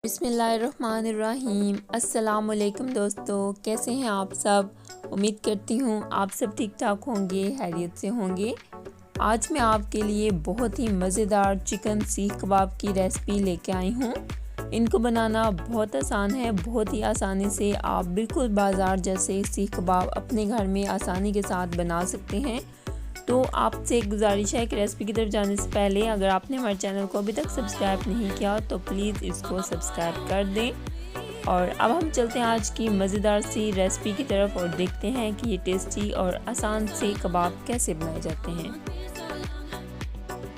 बिस्मिल्लाहिर्रहमानिर्रहीम। अस्सलाम वालेकुम दोस्तों, कैसे हैं आप सब। उम्मीद करती हूँ आप सब ठीक ठाक होंगे, खैरियत से होंगे। आज मैं आपके लिए बहुत ही मज़ेदार चिकन सीख कबाब की रेसिपी लेके आई हूँ। इनको बनाना बहुत आसान है, बहुत ही आसानी से आप बिल्कुल बाज़ार जैसे सीख कबाब अपने घर में आसानी के साथ बना सकते हैं। तो आपसे एक गुजारिश है कि रेसिपी की तरफ जाने से पहले अगर आपने हमारे चैनल को अभी तक सब्सक्राइब नहीं किया तो प्लीज़ इसको सब्सक्राइब कर दें। और अब हम चलते हैं आज की मज़ेदार सी रेसिपी की तरफ और देखते हैं कि ये टेस्टी और आसान से कबाब कैसे बनाए जाते हैं।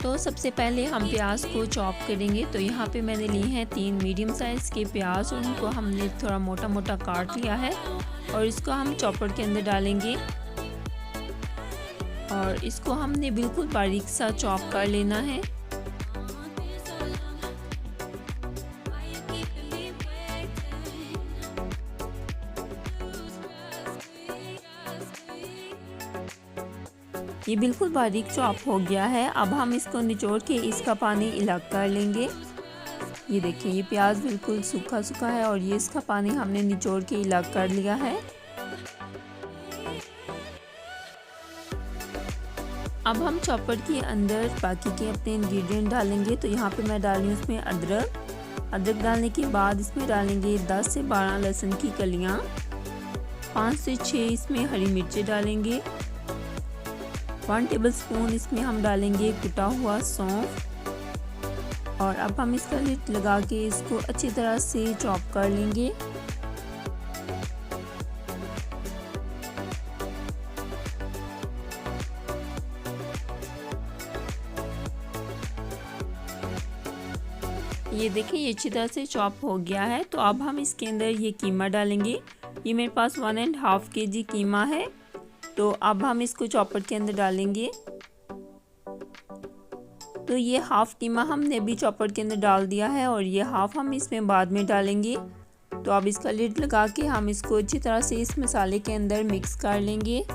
तो सबसे पहले हम प्याज को चॉप करेंगे। तो यहाँ पे मैंने लिए हैं 3 मीडियम साइज़ के प्याज और उनको हमने थोड़ा मोटा मोटा काट लिया है और इसको हम चॉपर के अंदर डालेंगे और इसको हमने बिल्कुल बारीक सा चॉप कर लेना है। ये बिल्कुल बारीक चॉप हो गया है। अब हम इसको निचोड़ के इसका पानी अलग कर लेंगे। ये देखिए, ये प्याज बिल्कुल सूखा सूखा है और ये इसका पानी हमने निचोड़ के अलग कर लिया है। अब हम चॉपर के अंदर बाकी के अपने इंग्रेडिएंट डालेंगे। तो यहाँ पे मैं डाल रही हूँ इसमें अदरक डालने के बाद इसमें डालेंगे 10 से 12 लहसुन की कलियाँ, 5 से 6 इसमें हरी मिर्चें डालेंगे, 1 टेबलस्पून इसमें हम डालेंगे कुटा हुआ सौंफ। और अब हम इसका लिड लगा के इसको अच्छी तरह से चॉप कर लेंगे। ये देखिए, ये अच्छी तरह से चॉप हो गया है। तो अब हम इसके अंदर ये कीमा डालेंगे। ये मेरे पास 1.5 kg कीमा है। तो अब हम इसको चॉपर के अंदर डालेंगे। तो ये हाफ कीमा हमने अभी चॉपर के अंदर डाल दिया है और ये हाफ हम इसमें बाद में डालेंगे। तो अब इसका लिड लगा के हम इसको अच्छी तरह से इस मसाले के अंदर मिक्स कर लेंगे।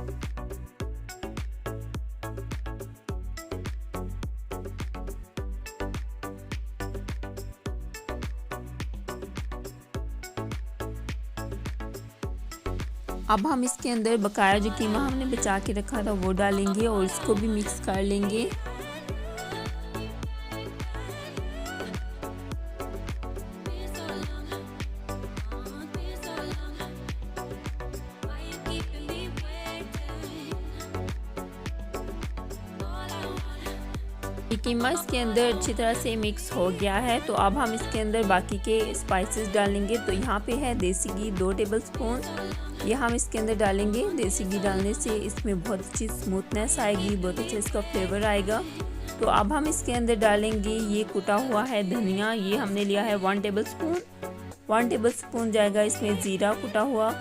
अब हम इसके अंदर बकाया जो कीमा हमने बचा के रखा था वो डालेंगे और इसको भी मिक्स कर लेंगे। ये कीमा इसके अंदर अच्छी तरह से मिक्स हो गया है। तो अब हम इसके अंदर बाकी के स्पाइसेस डालेंगे। तो यहाँ पे है देसी घी 2 टेबलस्पून, ये हम इसके अंदर डालेंगे। देसी घी डालने से इसमें बहुत अच्छी स्मूथनेस आएगी, बहुत अच्छा इसका फ्लेवर आएगा। तो अब हम इसके अंदर डालेंगे ये कुटा हुआ है धनिया, ये हमने लिया है 1 टेबलस्पून। 1 टेबलस्पून जाएगा इसमें ज़ीरा कुटा हुआ,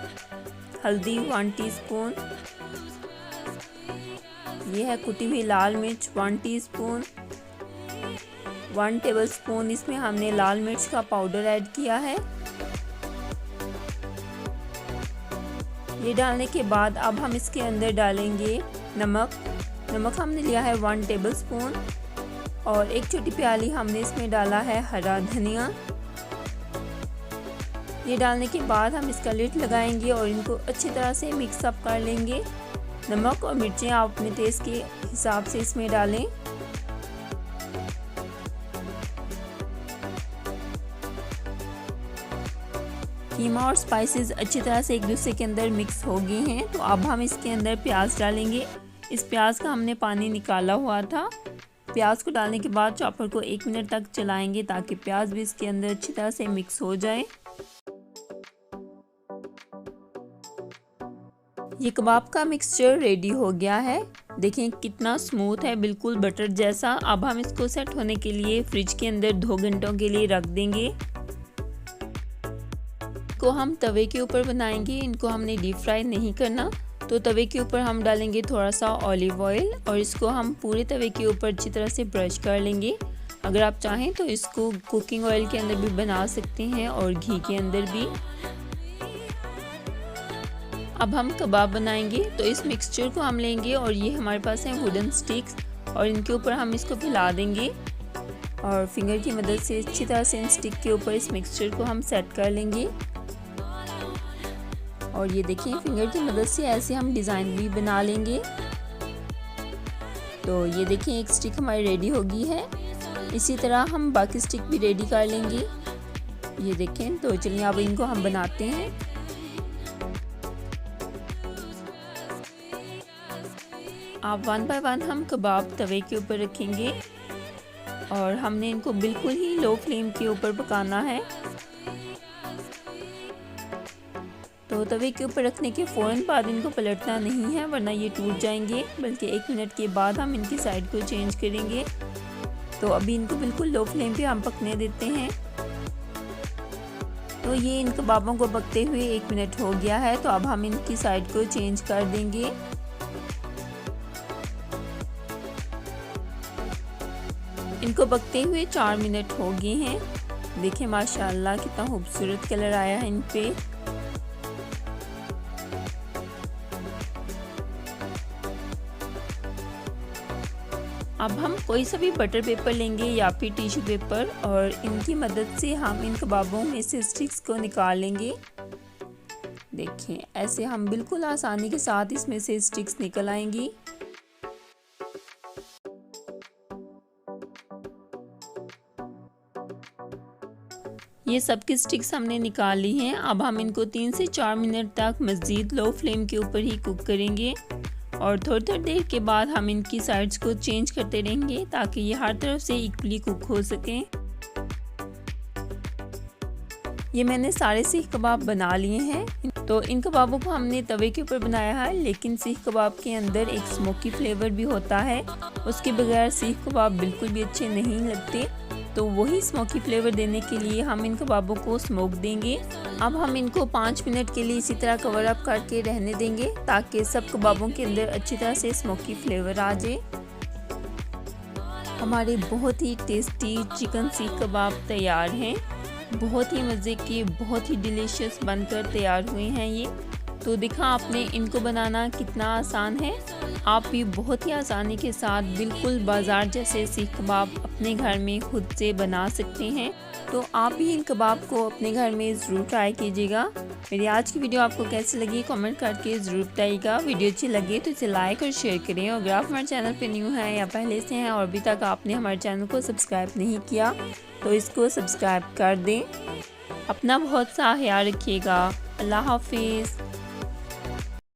हल्दी 1 टीस्पून, ये है कुटी हुई लाल मिर्च 1 टीस्पून, 1 टेबलस्पून इसमें हमने लाल मिर्च का पाउडर ऐड किया है। ये डालने के बाद अब हम इसके अंदर डालेंगे नमक हमने लिया है 1 टेबलस्पून और 1 छोटी प्याली हमने इसमें डाला है हरा धनिया। ये डालने के बाद हम इसका लिड लगाएंगे और इनको अच्छी तरह से मिक्स अप कर लेंगे। नमक और मिर्चें आप अपने टेस्ट के हिसाब से इसमें डालें। कीमा और स्पाइसेस अच्छी तरह से एक दूसरे के अंदर मिक्स हो गए हैं। तो अब हम इसके अंदर प्याज डालेंगे। इस प्याज का हमने पानी निकाला हुआ था। प्याज को डालने के बाद चॉपर को 1 मिनट तक चलाएंगे ताकि प्याज भी इसके अंदर अच्छी तरह से मिक्स हो जाए। ये कबाब का मिक्सचर रेडी हो गया है। देखें कितना स्मूथ है, बिल्कुल बटर जैसा। अब हम इसको सेट होने के लिए फ्रिज के अंदर 2 घंटों के लिए रख देंगे। को हम तवे के ऊपर बनाएंगे, इनको हमने डीप फ्राई नहीं करना। तो तवे के ऊपर हम डालेंगे थोड़ा सा ऑलिव ऑयल और इसको हम पूरे तवे के ऊपर अच्छी तरह से ब्रश कर लेंगे। अगर आप चाहें तो इसको कुकिंग ऑयल के अंदर भी बना सकते हैं और घी के अंदर भी। अब हम कबाब बनाएंगे। तो इस मिक्सचर को हम लेंगे और ये हमारे पास है वुडन स्टिक्स और इनके ऊपर हम इसको फैला देंगे। और फिंगर की मदद से अच्छी तरह से इन स्टिक के ऊपर इस मिक्सचर को हम सेट कर लेंगे। और ये देखिए फिंगर की मदद से ऐसे हम डिज़ाइन भी बना लेंगे। तो ये देखिए एक स्टिक हमारी रेडी हो गई है। इसी तरह हम बाकी स्टिक भी रेडी कर लेंगे। ये देखें, तो चलिए अब इनको हम बनाते हैं। अब 1 बाय 1 हम कबाब तवे के ऊपर रखेंगे और हमने इनको बिल्कुल ही लो फ्लेम के ऊपर पकाना है। तो तवे के ऊपर रखने के फ़ौरन बाद इनको पलटना नहीं है, वरना ये टूट जाएंगे, बल्कि 1 मिनट के बाद हम इनकी साइड को चेंज करेंगे। तो अभी इनको बिल्कुल लो फ्लेम पे हम पकने देते हैं। तो ये इन कबाबों को पकते हुए 1 मिनट हो गया है। तो अब हम इनकी साइड को चेंज कर देंगे। इनको पकते हुए 4 मिनट हो गए हैं। देखिए माशाल्लाह कितना खूबसूरत कलर आया है इन पे। अब हम कोई सा भी बटर पेपर लेंगे या फिर टिश्यू पेपर और इनकी मदद से हम इन कबाबों में से स्टिक्स को निकाल लेंगे। देखिए ऐसे हम बिल्कुल आसानी के साथ इसमें से स्टिक्स निकल आएंगी। ये सब की स्टिक्स हमने निकाल ली हैं। अब हम इनको 3 से 4 मिनट तक मज़ीद लो फ्लेम के ऊपर ही कुक करेंगे और थोड़ी देर के बाद हम इनकी साइड्स को चेंज करते रहेंगे ताकि ये हर तरफ से इक्वली कुक हो सकें। ये मैंने सारे सीख कबाब बना लिए हैं। तो इन कबाबों को हमने तवे के ऊपर बनाया है, लेकिन सीख कबाब के अंदर एक स्मोकी फ्लेवर भी होता है। उसके बगैर सीख कबाब बिल्कुल भी अच्छे नहीं लगते। तो वही स्मोकी फ्लेवर देने के लिए हम इन कबाबों को स्मोक देंगे। अब हम इनको 5 मिनट के लिए इसी तरह कवर अप करके रहने देंगे ताकि सब कबाबों के अंदर अच्छी तरह से स्मोकी फ्लेवर आ जाए। हमारे बहुत ही टेस्टी चिकन सीख कबाब तैयार हैं। बहुत ही मज़े के, बहुत ही डिलीशियस बनकर तैयार हुए हैं ये। तो देखा आपने इनको बनाना कितना आसान है। आप भी बहुत ही आसानी के साथ बिल्कुल बाज़ार जैसे सीख कबाब अपने घर में खुद से बना सकते हैं। तो आप भी इन कबाब को अपने घर में ज़रूर ट्राई कीजिएगा। मेरी आज की वीडियो आपको कैसी लगी कमेंट करके ज़रूर बताइएगा। वीडियो अच्छी लगे तो इसे लाइक और शेयर करें। और अगर आप हमारे चैनल पर न्यू हैं या पहले से हैं और अभी तक आपने हमारे चैनल को सब्सक्राइब नहीं किया तो इसको सब्सक्राइब कर दें। अपना बहुत सा ख्याल रखिएगा। अल्लाह हाफिज़।